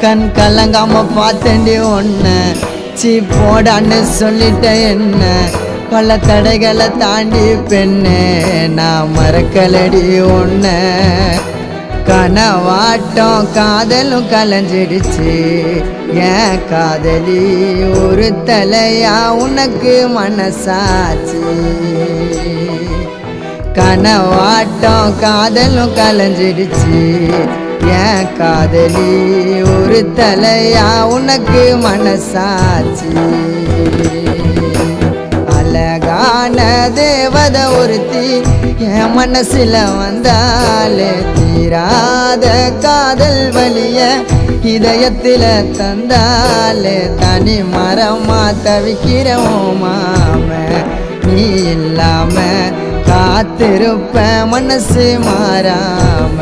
கண் கலங்காம பார்த்தேன்டி ஒன்ன சீ போடான்னு சொல்லிட்ட என்ன பல தடைகளை தாண்டி பெண்ணே நான் மறக்கலடி ஒன்ன கனவாட்டம் காதலும் கலைஞ்சிடுச்சு ஏன் காதலி ஒரு தலையா உனக்கு மனசாச்சு கனவாட்டம் காதலும் கலைஞ்சிடுச்சு ஏன் காதலி ஒரு தலையா உனக்கு மனசாச்சு அழகான தேவதை ஒருத்தி என் மனசுல வந்தாலே தீராத காதல் வலிய இதயத்தில தந்தாலே தனி மரமா தவிக்கிறோம் மாம நீ இல்லாம காத்திருப்ப மனசு மாறாம